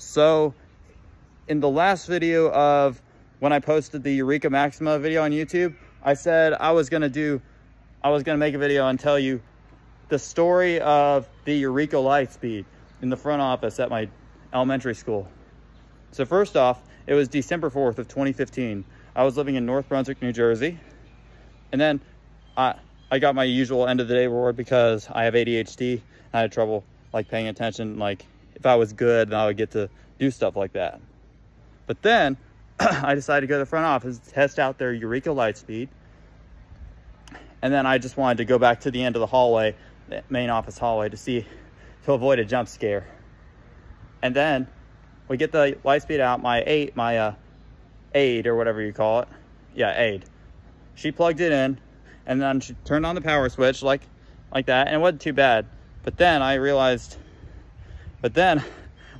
So in the last video of when I posted the Eureka Maxima video on YouTube, I said I was gonna make a video and tell you the story of the Eureka Lightspeed in the front office at my elementary school. So first off, it was December 4th of 2015. I was living in North Brunswick, New Jersey. And then I got my usual end of the day reward because I have ADHD. I had trouble like paying attention. Like if I was good, then I would get to do stuff like that. But then I decided to go to the front office to test out their Eureka Lightspeed. And then I just wanted to go back to the end of the hallway, the main office hallway, to avoid a jump scare. And then we get the Lightspeed out, my aide or whatever you call it. Yeah, aide. She plugged it in, and then she turned on the power switch like that, and it wasn't too bad. But then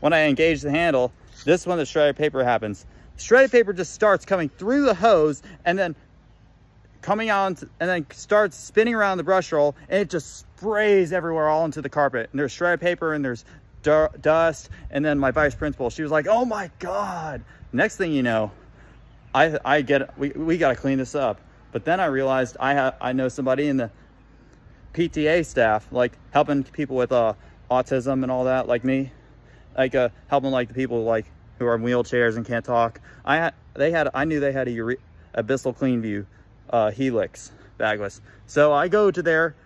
when I engaged the handle, this is when the shredded paper happens. Shredded paper just starts coming through the hose and then coming out and then starts spinning around the brush roll, and it just sprays everywhere all into the carpet. And there's shredded paper and there's dust. And then my vice principal, she was like, "Oh my God." Next thing you know, we got to clean this up. But then I realized I know somebody in the PTA staff, like helping people with autism and all that, like me, like helping like the people like who are in wheelchairs and can't talk. I knew they had a Bissell Clean View Helix bagless. So I go to there.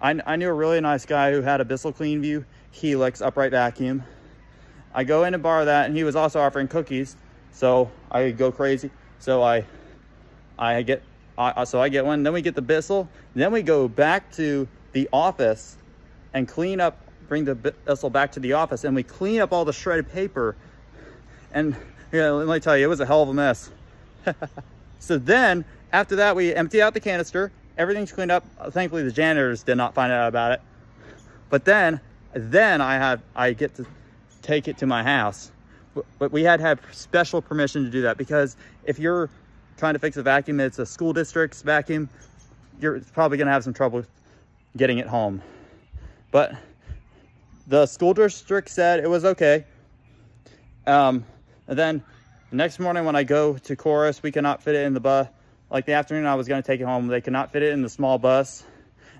I knew a really nice guy who had a Bissell Clean View Helix upright vacuum. I go in and borrow that, and he was also offering cookies. So I go crazy. So I get one. Then we get the Bissell. Then we go back to the office and clean up, bring the Bissell back to the office, and we clean up all the shredded paper. And yeah, let me tell you, it was a hell of a mess. So then after that, we empty out the canister. Everything's cleaned up. Thankfully, the janitors did not find out about it. But then I get to take it to my house. But we had to have special permission to do that, because if you're trying to fix a vacuum, it's a school district's vacuum, you're probably going to have some trouble getting it home. But the school district said it was okay. And then the next morning when I go to chorus, we cannot fit it in the bus. Like the afternoon I was going to take it home, they could not fit it in the small bus.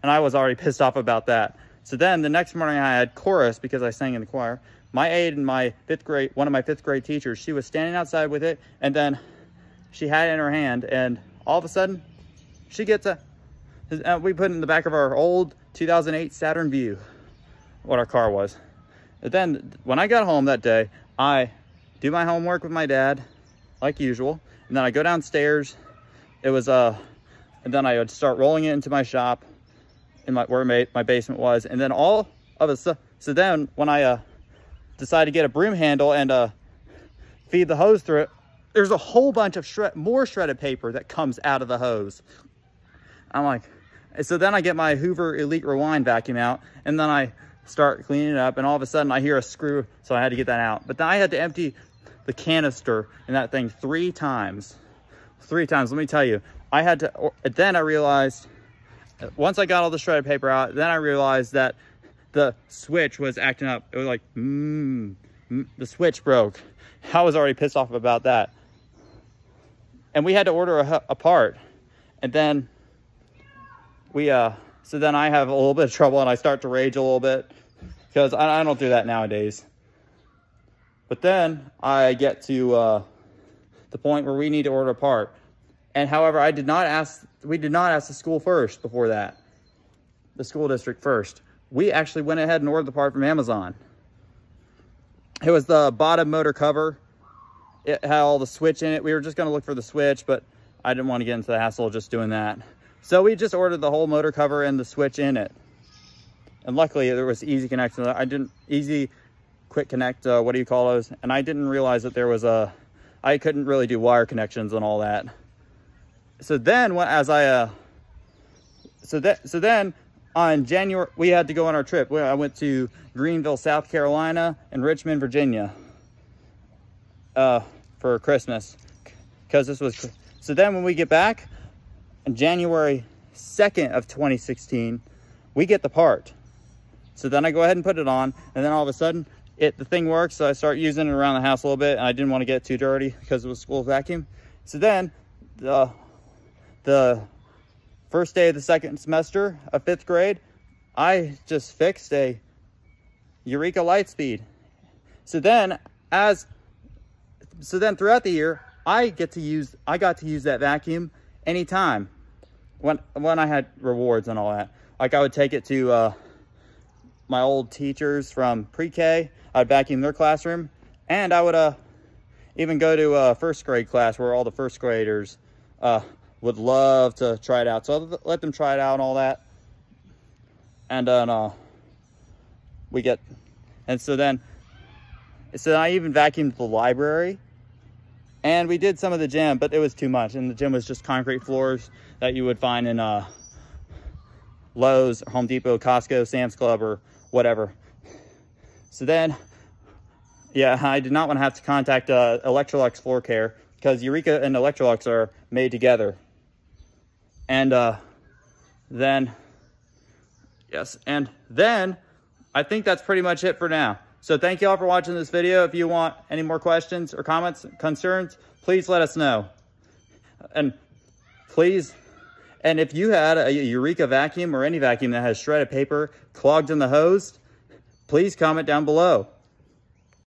And I was already pissed off about that. So then the next morning I had chorus because I sang in the choir. My aide in my one of my fifth grade teachers, she was standing outside with it, and then she had it in her hand, and all of a sudden she gets we put it in the back of our old 2008 Saturn View, what our car was. But then when I got home that day, I do my homework with my dad like usual, and then I go downstairs. It was and then I would start rolling it into my shop in where my basement was. And then all of a sudden, so then when I decided to get a broom handle and feed the hose through it, there's a whole bunch of more shredded paper that comes out of the hose. I'm like, so then I get my Hoover Elite Rewind vacuum out, and then I start cleaning it up, and all of a sudden I hear a screw, so I had to get that out. But then I had to empty the canister in that thing 3 times. 3 times, let me tell you. Then I realized, once I got all the shredded paper out, then I realized that the switch was acting up. It was like, the switch broke. I was already pissed off about that. And we had to order a part. And then so then I have a little bit of trouble, and I start to rage a little bit because I don't do that nowadays. But then I get to the point where we need to order a part. And however, we did not ask the school first before that. The school district first. We actually went ahead and ordered the part from Amazon. It was the bottom motor cover. It had all the switch in it. We were just going to look for the switch, but I didn't want to get into the hassle of just doing that. So we just ordered the whole motor cover and the switch in it. And luckily there was easy connection. Easy quick connect, what do you call those? And I didn't realize that there was I couldn't really do wire connections and all that. So then so then on January, we had to go on our trip. I went to Greenville, South Carolina, and Richmond, Virginia for Christmas, because this was, so then when we get back on January 2nd of 2016, we get the part. So then I go ahead and put it on, and then all of a sudden the thing works, so I start using it around the house a little bit, and I didn't want to get too dirty because it was school vacuum. So then the first day of the second semester of 5th grade, I just fixed a Eureka Lightspeed. So then throughout the year, I got to use that vacuum anytime when I had rewards and all that. Like, I would take it to my old teachers from pre-K. I'd vacuum their classroom, and I would even go to a 1st grade class where all the 1st graders would love to try it out. So I'd let them try it out and all that. And then so I even vacuumed the library, and we did some of the gym, but it was too much. And the gym was just concrete floors that you would find in Lowe's, Home Depot, Costco, Sam's Club, or whatever. So then, yeah, I did not want to have to contact Electrolux Floor Care, because Eureka and Electrolux are made together. And then I think that's pretty much it for now. So thank you all for watching this video. If you want any more questions or comments, concerns, please let us know. And if you had a Eureka vacuum or any vacuum that has shredded paper clogged in the hose, please comment down below.